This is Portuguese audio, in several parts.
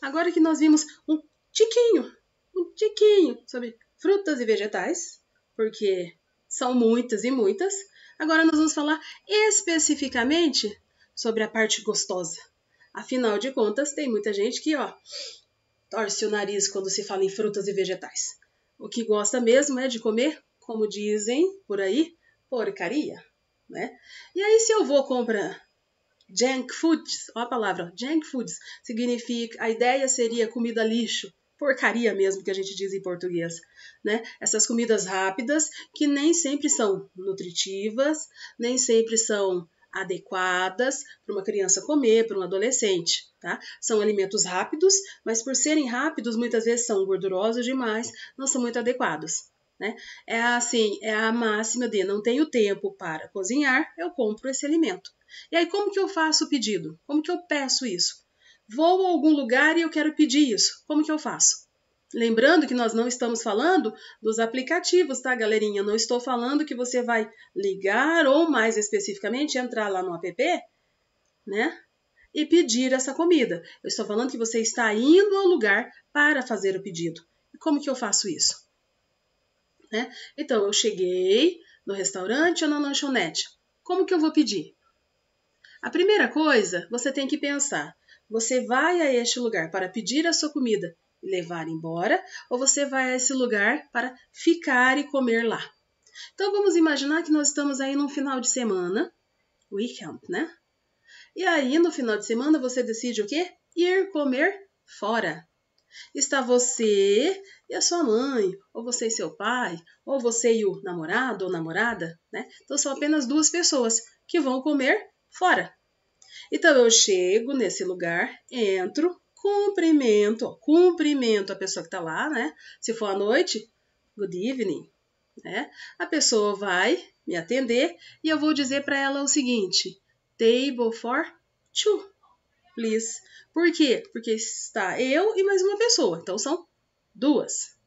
Agora que nós vimos um tiquinho sobre frutas e vegetais, porque são muitas e muitas, agora nós vamos falar especificamente sobre a parte gostosa. Afinal de contas, tem muita gente que, torce o nariz quando se fala em frutas e vegetais. O que gosta mesmo é de comer, como dizem por aí, porcaria, né? E aí se eu vou comprar junk foods, olha a palavra, junk foods, significa, a ideia seria comida lixo, porcaria mesmo que a gente diz em português, né? Essas comidas rápidas que nem sempre são nutritivas, nem sempre são adequadas para uma criança comer, para um adolescente, tá? São alimentos rápidos, mas por serem rápidos, muitas vezes são gordurosos demais, não são muito adequados, né? É assim, é a máxima de não tenho tempo para cozinhar, eu compro esse alimento. E aí, como que eu faço o pedido? Como que eu peço isso? Vou a algum lugar e eu quero pedir isso. Como que eu faço? Lembrando que nós não estamos falando dos aplicativos, tá, galerinha? Não estou falando que você vai ligar ou, mais especificamente, entrar lá no app, né? E pedir essa comida. Eu estou falando que você está indo ao lugar para fazer o pedido. E como que eu faço isso? Né? Então, eu cheguei no restaurante ou na lanchonete. Como que eu vou pedir? A primeira coisa, você tem que pensar, você vai a este lugar para pedir a sua comida e levar embora, ou você vai a esse lugar para ficar e comer lá? Então vamos imaginar que nós estamos aí num final de semana, weekend, né? E aí no final de semana você decide o quê? Ir comer fora. Está você e a sua mãe, ou você e seu pai, ou você e o namorado ou namorada, né? Então são apenas duas pessoas que vão comer fora. Então eu chego nesse lugar, entro, cumprimento a pessoa que está lá, né? Se for à noite, good evening, né? A pessoa vai me atender e eu vou dizer para ela o seguinte: table for two, please. Por quê? Porque está eu e mais uma pessoa, então são duas.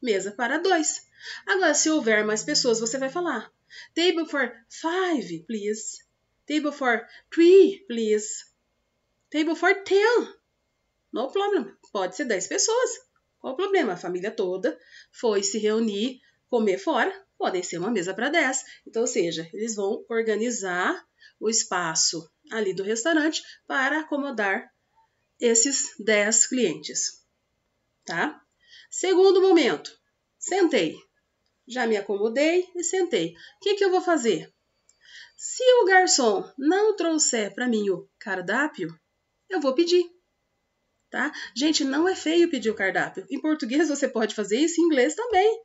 Mesa para dois. Agora, se houver mais pessoas, você vai falar table for five, please. Table for three, please. Table for 10. No problem. Pode ser 10 pessoas. Qual o problema? A família toda foi se reunir, comer fora. Podem ser uma mesa para 10. Então, ou seja, eles vão organizar o espaço ali do restaurante para acomodar esses 10 clientes. Tá? Segundo momento. Sentei. Já me acomodei e sentei. O que eu vou fazer? Se o garçom não trouxer para mim o cardápio, eu vou pedir, tá? Gente, não é feio pedir o cardápio. Em português você pode fazer isso, em inglês também.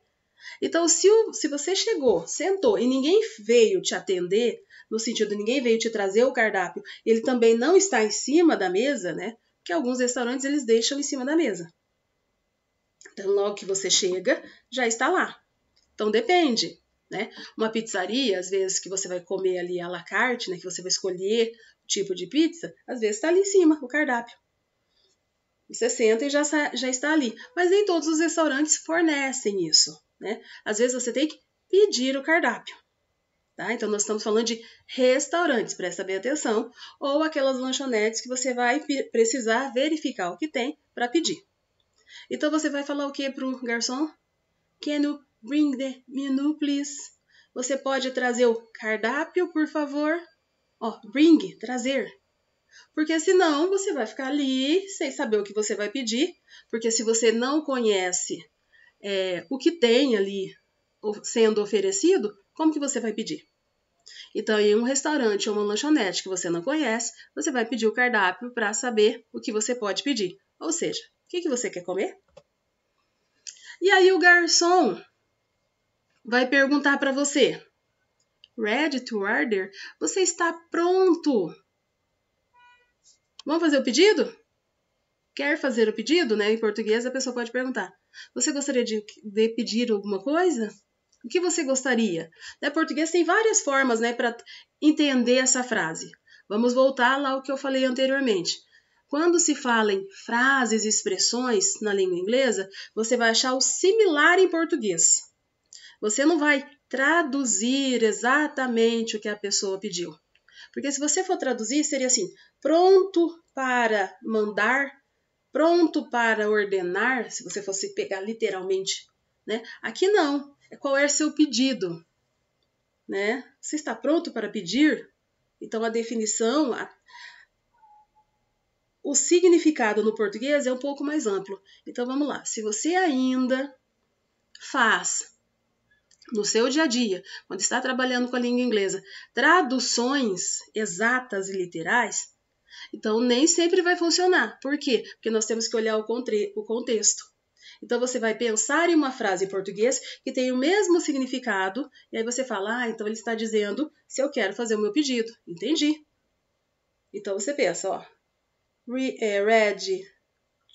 Então, se você chegou, sentou e ninguém veio te atender, no sentido de ninguém veio te trazer o cardápio, ele também não está em cima da mesa, né? Porque alguns restaurantes eles deixam em cima da mesa. Então, logo que você chega, já está lá. Então, depende. Né? Uma pizzaria, às vezes que você vai comer ali à la carte, né? Que você vai escolher o tipo de pizza, às vezes está ali em cima o cardápio. Você senta e já está ali. Mas nem todos os restaurantes fornecem isso. Né? Às vezes você tem que pedir o cardápio. Tá? Então nós estamos falando de restaurantes, presta bem atenção, ou aquelas lanchonetes que você vai precisar verificar o que tem para pedir. Então você vai falar o que para o garçom? Can you bring the menu, please? Você pode trazer o cardápio, por favor? Bring, trazer. Porque senão você vai ficar ali sem saber o que você vai pedir. Porque se você não conhece o que tem ali sendo oferecido, como que você vai pedir? Então, em um restaurante ou uma lanchonete que você não conhece, você vai pedir o cardápio para saber o que você pode pedir. Ou seja, o que você quer comer? E aí o garçom vai perguntar para você: ready to order? Você está pronto? Vamos fazer o pedido? Quer fazer o pedido? Né? Em português a pessoa pode perguntar: você gostaria de pedir alguma coisa? O que você gostaria? Em português tem várias formas, né, para entender essa frase. Vamos voltar lá ao que eu falei anteriormente. Quando se fala em frases e expressões na língua inglesa, você vai achar o similar em português. Você não vai traduzir exatamente o que a pessoa pediu. Porque se você for traduzir, seria assim: pronto para mandar pronto para ordenar, se você fosse pegar literalmente, né? Aqui não, é qual é seu pedido, né? Você está pronto para pedir? Então a definição, o significado no português é um pouco mais amplo. Então vamos lá, se você ainda faz no seu dia a dia, quando está trabalhando com a língua inglesa, traduções exatas e literais, então nem sempre vai funcionar. Por quê? Porque nós temos que olhar o contexto. Então você vai pensar em uma frase em português que tem o mesmo significado, e aí você fala, então ele está dizendo se eu quero fazer o meu pedido. Entendi. Então você pensa, ready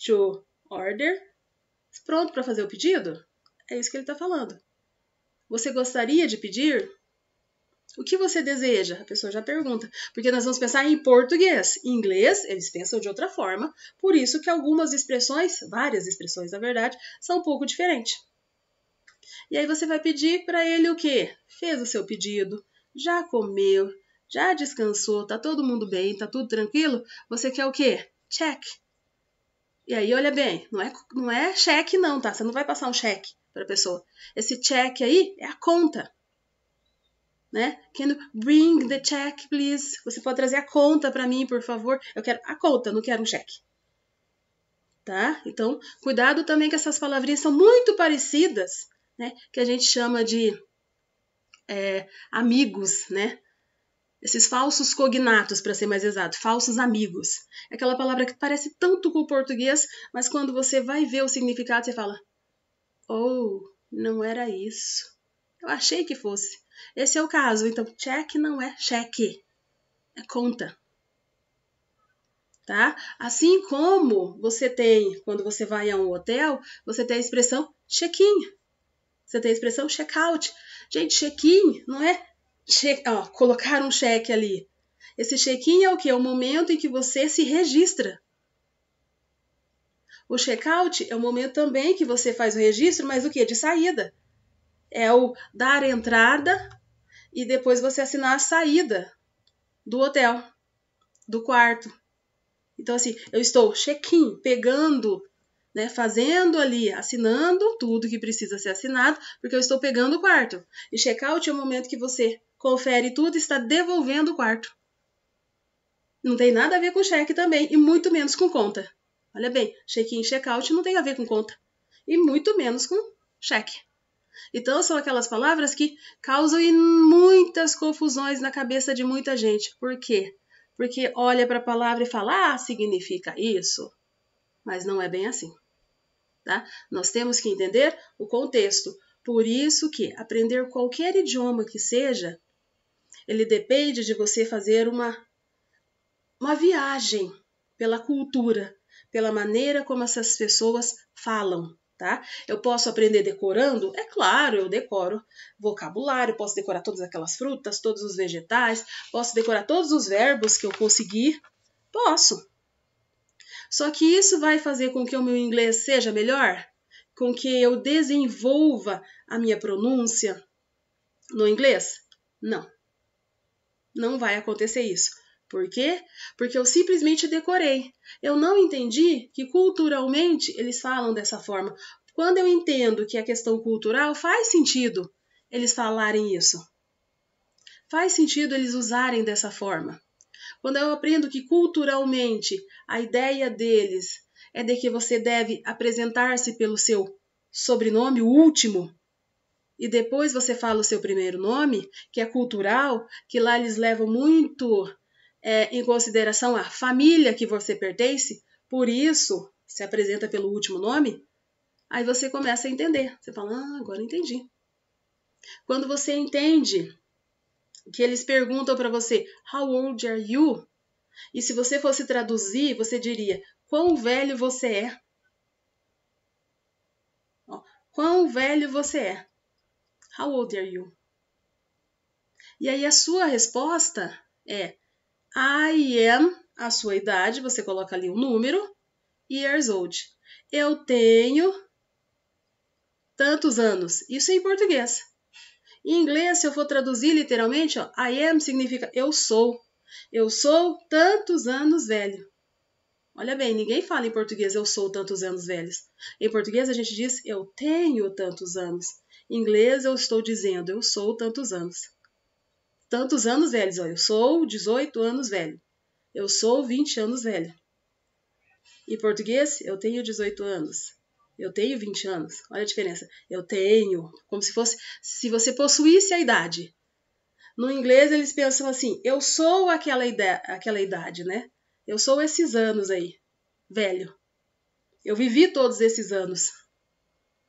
to order? Pronto para fazer o pedido? É isso que ele está falando. Você gostaria de pedir? O que você deseja? A pessoa já pergunta. Porque nós vamos pensar em português. Em inglês, eles pensam de outra forma. Por isso que algumas expressões, várias expressões na verdade, são um pouco diferentes. E aí você vai pedir para ele o quê? Fez o seu pedido, já comeu, já descansou, tá todo mundo bem, tá tudo tranquilo? Você quer o quê? Check. E aí, olha bem, não é cheque não, tá? Você não vai passar um cheque para a pessoa. Esse check aí é a conta. Né? Can you bring the check, please? Você pode trazer a conta para mim, por favor? Eu quero a conta, não quero um cheque. Tá? Então, cuidado também que essas palavrinhas são muito parecidas, né? Que a gente chama de amigos, né? Esses falsos cognatos, para ser mais exato, falsos amigos. É aquela palavra que parece tanto com o português, mas quando você vai ver o significado, você fala, não era isso. Eu achei que fosse. Esse é o caso. Então, check não é cheque, é conta. Tá? Assim como você tem, quando você vai a um hotel, você tem a expressão check-in. Você tem a expressão check-out. Gente, check-in não é colocar um cheque ali. Esse check-in é o quê? É o momento em que você se registra. O check-out é o momento também que você faz o registro, mas o quê? De saída. É o dar entrada e depois você assinar a saída do hotel, do quarto. Então, assim, eu estou check-in, pegando, né, fazendo ali, assinando tudo que precisa ser assinado, porque eu estou pegando o quarto. E check-out é o momento que você confere tudo e está devolvendo o quarto. Não tem nada a ver com cheque também, e muito menos com conta. Olha bem, check-in e check-out não tem a ver com conta, e muito menos com cheque. Então, são aquelas palavras que causam muitas confusões na cabeça de muita gente. Por quê? Porque olha para a palavra e fala, significa isso. Mas não é bem assim. Tá? Nós temos que entender o contexto. Por isso que aprender qualquer idioma que seja, ele depende de você fazer uma viagem pela cultura, pela maneira como essas pessoas falam. Tá? Eu posso aprender decorando? É claro, eu decoro vocabulário, posso decorar todas aquelas frutas, todos os vegetais, posso decorar todos os verbos que eu conseguir, posso. Só que isso vai fazer com que o meu inglês seja melhor? Com que eu desenvolva a minha pronúncia no inglês? Não. Não vai acontecer isso. Por quê? Porque eu simplesmente decorei. Eu não entendi que culturalmente eles falam dessa forma. Quando eu entendo que é questão cultural, faz sentido eles falarem isso. Faz sentido eles usarem dessa forma. Quando eu aprendo que culturalmente a ideia deles é de que você deve apresentar-se pelo seu sobrenome, o último, e depois você fala o seu primeiro nome, que é cultural, que lá eles levam muito em consideração a família que você pertence, por isso se apresenta pelo último nome, aí você começa a entender. Você fala, agora entendi. Quando você entende que eles perguntam para você, how old are you? E se você fosse traduzir, você diria, quão velho você é? Quão velho você é? How old are you? E aí a sua resposta é I am, a sua idade, você coloca ali um número, years old. Eu tenho tantos anos. Isso é em português. Em inglês, se eu for traduzir literalmente, I am significa eu sou. Eu sou tantos anos velho. Olha bem, ninguém fala em português eu sou tantos anos velhos. Em português a gente diz eu tenho tantos anos. Em inglês eu estou dizendo eu sou tantos anos. Tantos anos velhos, ó, eu sou 18 anos velho. Eu sou 20 anos velho. Em português, eu tenho 18 anos. Eu tenho 20 anos. Olha a diferença. Eu tenho, como se fosse, se você possuísse a idade. No inglês, eles pensam assim, eu sou aquela idade, né? Eu sou esses anos aí, velho. Eu vivi todos esses anos.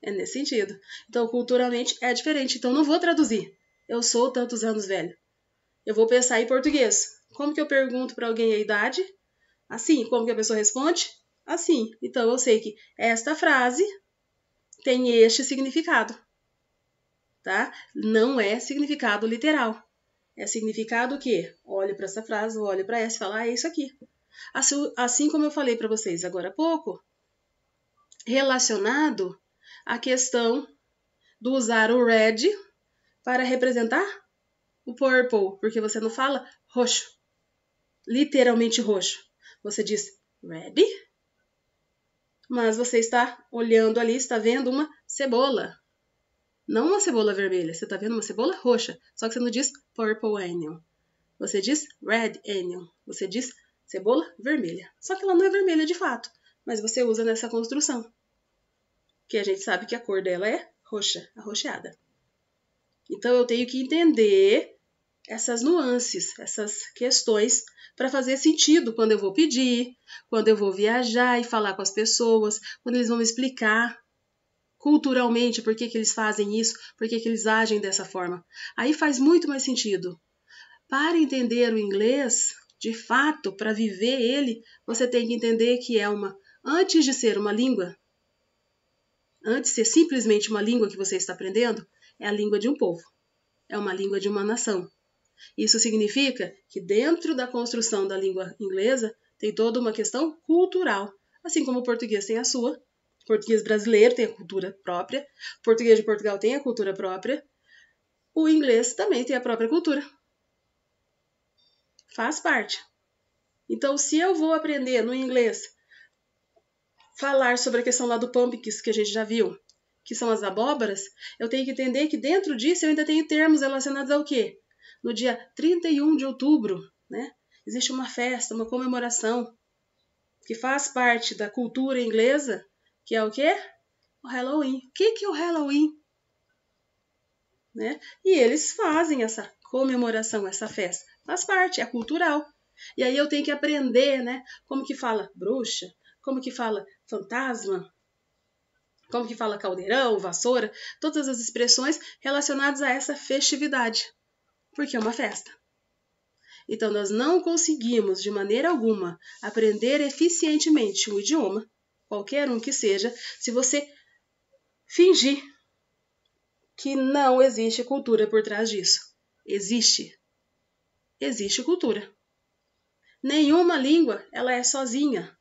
É nesse sentido. Então, culturalmente, é diferente. Então, não vou traduzir. Eu sou tantos anos velho. Eu vou pensar em português. Como que eu pergunto para alguém a idade? Assim. Como que a pessoa responde? Assim. Então, eu sei que esta frase tem este significado. Tá? Não é significado literal. É significado o quê? Olho para essa frase, olho para essa e falo, é isso aqui. Assim como eu falei para vocês agora há pouco, relacionado à questão do usar o red para representar o purple, porque você não fala roxo, literalmente roxo. Você diz red, mas você está olhando ali, está vendo uma cebola. Não uma cebola vermelha, você está vendo uma cebola roxa, só que você não diz purple onion. Você diz red onion, você diz cebola vermelha. Só que ela não é vermelha de fato, mas você usa nessa construção. Que a gente sabe que a cor dela é roxa, arroxeada. Então eu tenho que entender essas nuances, essas questões para fazer sentido quando eu vou pedir, quando eu vou viajar e falar com as pessoas, quando eles vão me explicar culturalmente por que eles fazem isso, por que eles agem dessa forma. Aí faz muito mais sentido. Para entender o inglês, de fato, para viver ele, você tem que entender que é antes de ser uma língua, antes de ser simplesmente uma língua que você está aprendendo, é a língua de um povo, é uma língua de uma nação. Isso significa que dentro da construção da língua inglesa tem toda uma questão cultural, assim como o português tem a sua, o português brasileiro tem a cultura própria, o português de Portugal tem a cultura própria, o inglês também tem a própria cultura. Faz parte. Então, se eu vou aprender no inglês falar sobre a questão lá do pumpkins, que a gente já viu, que são as abóboras, eu tenho que entender que dentro disso eu ainda tenho termos relacionados ao quê? No dia 31 de outubro, né? Existe uma festa, uma comemoração, que faz parte da cultura inglesa, que é o quê? O Halloween. O que é o Halloween? Né? E eles fazem essa comemoração, essa festa. Faz parte, é cultural. E aí eu tenho que aprender, né? Como que fala bruxa, como que fala fantasma, como que fala caldeirão, vassoura, todas as expressões relacionadas a essa festividade, porque é uma festa. Então, nós não conseguimos, de maneira alguma, aprender eficientemente um idioma, qualquer um que seja, se você fingir que não existe cultura por trás disso. Existe. Existe cultura. Nenhuma língua ela é sozinha.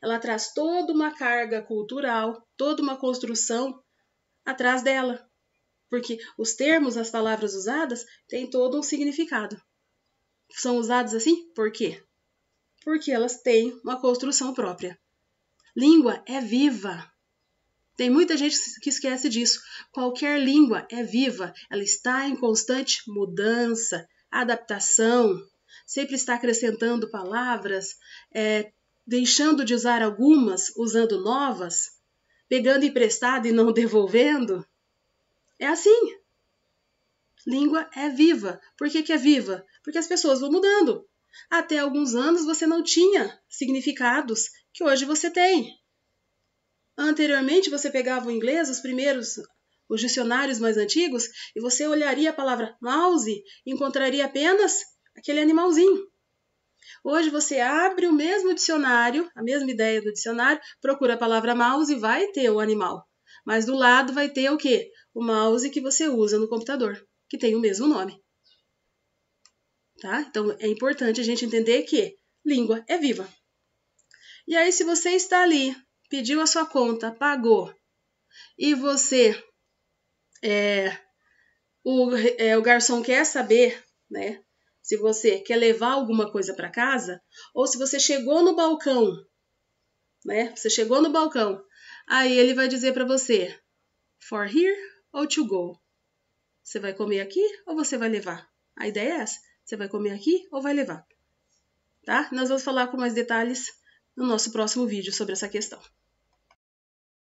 Ela traz toda uma carga cultural, toda uma construção atrás dela. Porque os termos, as palavras usadas, têm todo um significado. São usados assim por quê? Porque elas têm uma construção própria. Língua é viva. Tem muita gente que esquece disso. Qualquer língua é viva. Ela está em constante mudança, adaptação. Sempre está acrescentando palavras, deixando de usar algumas, usando novas, pegando emprestado e não devolvendo. É assim. Língua é viva. Por que é viva? Porque as pessoas vão mudando. Até alguns anos você não tinha significados que hoje você tem. Anteriormente você pegava o inglês, os dicionários mais antigos, e você olharia a palavra mouse e encontraria apenas aquele animalzinho. Hoje você abre o mesmo dicionário, a mesma ideia do dicionário, procura a palavra mouse e vai ter o animal. Mas do lado vai ter o quê? O mouse que você usa no computador, que tem o mesmo nome. Tá? Então é importante a gente entender que língua é viva. E aí se você está ali, pediu a sua conta, pagou, e o garçom quer saber, né, se você quer levar alguma coisa para casa, ou se você chegou no balcão né? Você chegou no balcão, aí ele vai dizer para você, for here or to go? Você vai comer aqui ou você vai levar? A ideia é essa, você vai comer aqui ou vai levar? Tá? Nós vamos falar com mais detalhes no nosso próximo vídeo sobre essa questão.